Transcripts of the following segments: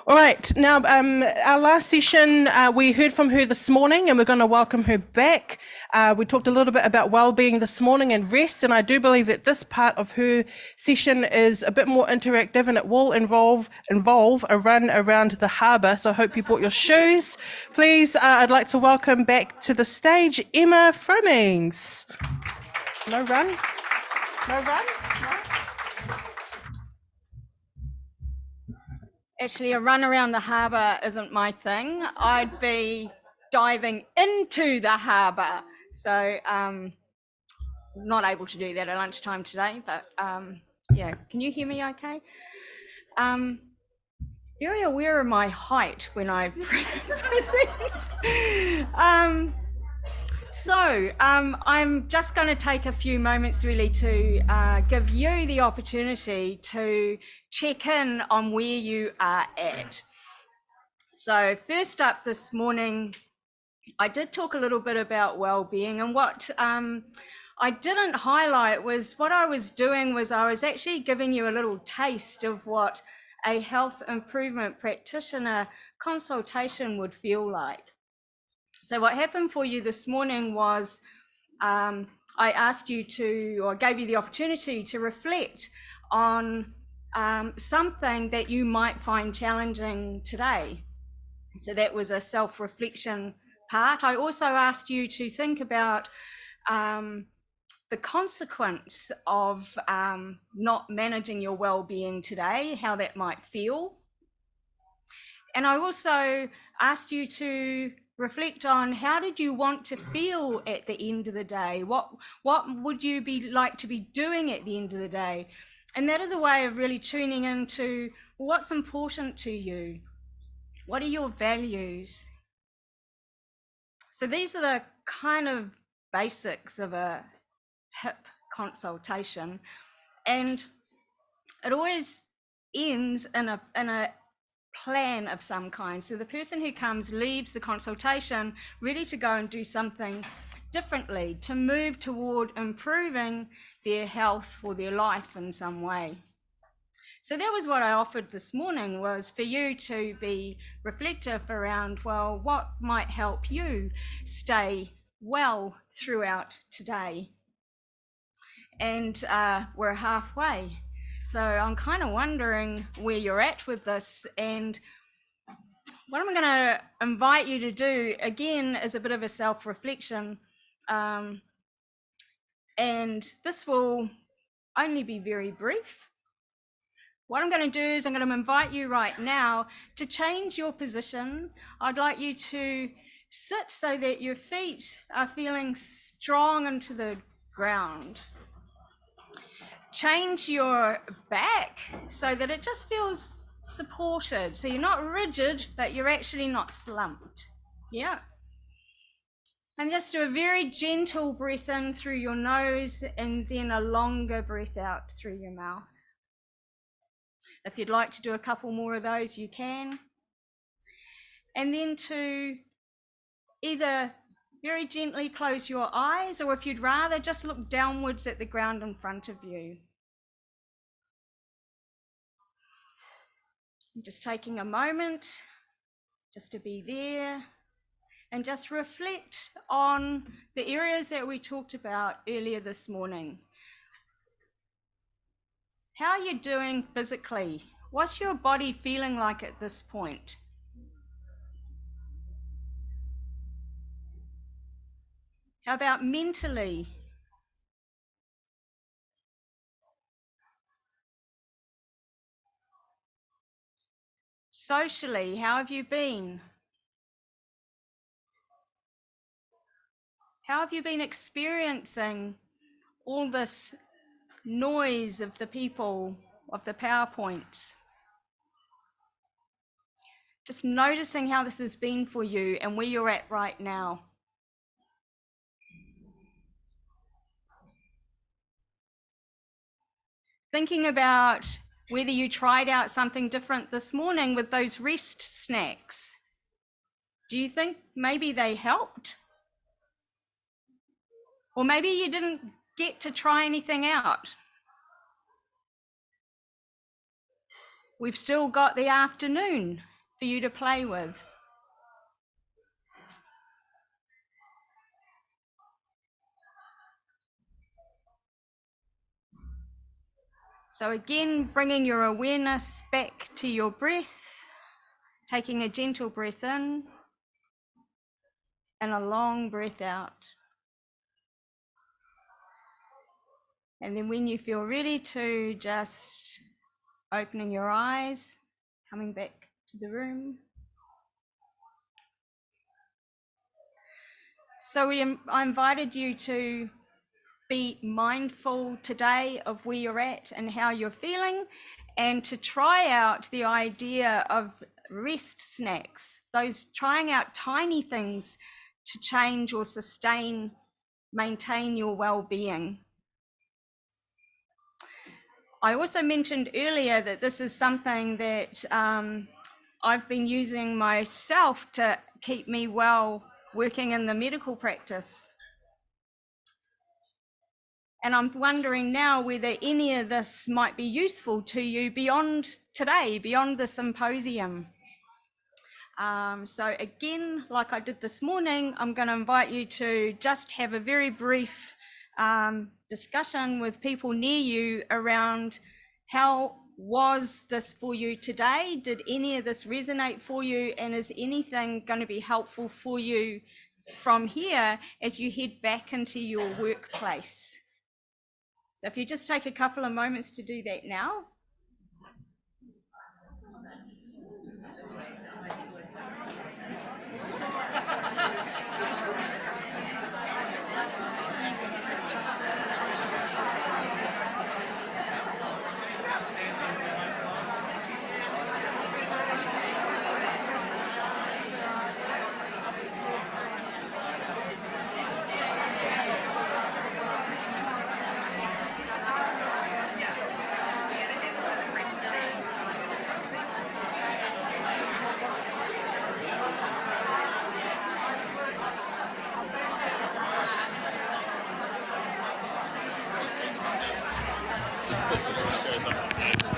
All right, now our last session, we heard from her this morning and we're going to welcome her back. We talked a little bit about well-being this morning and rest, and I do believe that this part of her session is a bit more interactive and it will involve a run around the harbour, so I hope you brought your shoes. Please, I'd like to welcome back to the stage Emma Fromings. No run? No run? No? Actually, a run around the harbour isn't my thing. I'd be diving into the harbour. So not able to do that at lunchtime today, but yeah. Can you hear me okay? Very aware of my height when I proceed. I'm just going to take a few moments really to give you the opportunity to check in on where you are at. So first up this morning, I did talk a little bit about well-being, and what I didn't highlight was what I was doing was I was actually giving you a little taste of what a health improvement practitioner consultation would feel like. So what happened for you this morning was I asked you to, or gave you the opportunity to reflect on something that you might find challenging today. So that was a self-reflection part. I also asked you to think about the consequence of not managing your well-being today, how that might feel. And I also asked you to reflect on how did you want to feel at the end of the day? What would you be like to be doing at the end of the day? And that is a way of really tuning into what's important to you. What are your values? So these are the kind of basics of a HIP consultation, and it always ends in a plan of some kind. So the person who comes leaves the consultation ready to go and do something differently, to move toward improving their health or their life in some way. So that was what I offered this morning, was for you to be reflective around, well, what might help you stay well throughout today? And we're halfway. So I'm kind of wondering where you're at with this, and what I'm going to invite you to do again is a bit of a self-reflection, and this will only be very brief. What I'm going to do is I'm going to invite you right now to change your position. I'd like you to sit so that your feet are feeling strong into the ground. Change your back so that it just feels supported. So you're not rigid, but you're actually not slumped. Yeah. And just do a very gentle breath in through your nose and then a longer breath out through your mouth. If you'd like to do a couple more of those, you can. And then to either very gently close your eyes, or if you'd rather, just look downwards at the ground in front of you. Just taking a moment just to be there and just reflect on the areas that we talked about earlier this morning. How are you doing physically? What's your body feeling like at this point? How about mentally? Socially, how have you been? How have you been experiencing all this noise of the people, of the PowerPoints? Just noticing how this has been for you and where you're at right now. Thinking about whether you tried out something different this morning with those rest snacks. Do you think maybe they helped? Or maybe you didn't get to try anything out. We've still got the afternoon. for you to play with. So again, bringing your awareness back to your breath, taking a gentle breath in and a long breath out. And then when you feel ready to, just opening your eyes, coming back to the room. So I invited you to be mindful today of where you're at and how you're feeling, and to try out the idea of rest snacks, those trying out tiny things to change or maintain your well-being. I also mentioned earlier that this is something that I've been using myself to keep me well working in the medical practice. And I'm wondering now whether any of this might be useful to you beyond today, beyond the symposium. So again, like I did this morning, I'm going to invite you to just have a very brief discussion with people near you around how was this for you today? Did any of this resonate for you? And is anything going to be helpful for you from here as you head back into your workplace? So if you just take a couple of moments to do that now.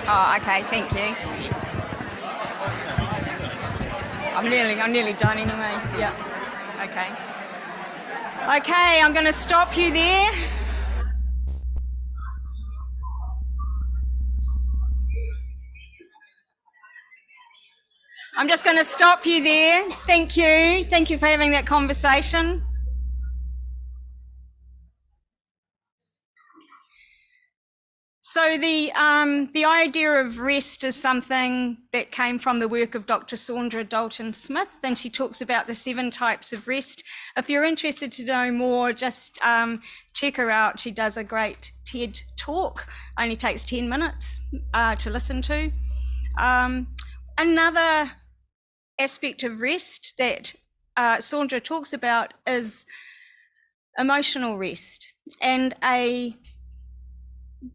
Oh, okay, thank you. I'm nearly done anyway. Yeah. Okay. Okay, I'm going to stop you there. I'm just going to stop you there. Thank you. Thank you for having that conversation. So the idea of rest is something that came from the work of Dr. Saundra Dalton-Smith, and she talks about the 7 types of rest. If you're interested to know more, just check her out. She does a great TED talk, only takes 10 minutes to listen to. Another aspect of rest that Saundra talks about is emotional rest, and a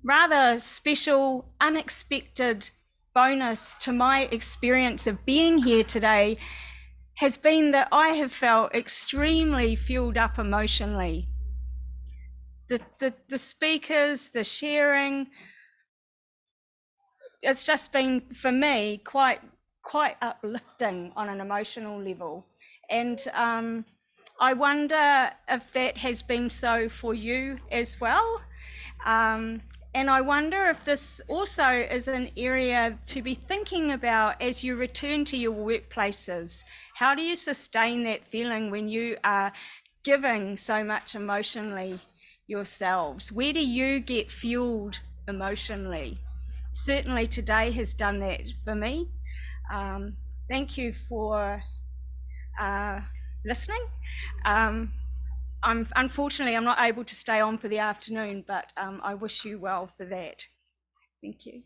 rather special, unexpected bonus to my experience of being here today has been that I have felt extremely fueled up emotionally. The speakers, the sharing, it's just been, for me, quite uplifting on an emotional level. And I wonder if that has been so for you as well. And I wonder if this also is an area to be thinking about as you return to your workplaces. How do you sustain that feeling when you are giving so much emotionally yourselves? Where do you get fueled emotionally? Certainly today has done that for me. Thank you for listening. Unfortunately, I'm not able to stay on for the afternoon, but I wish you well for that. Thank you.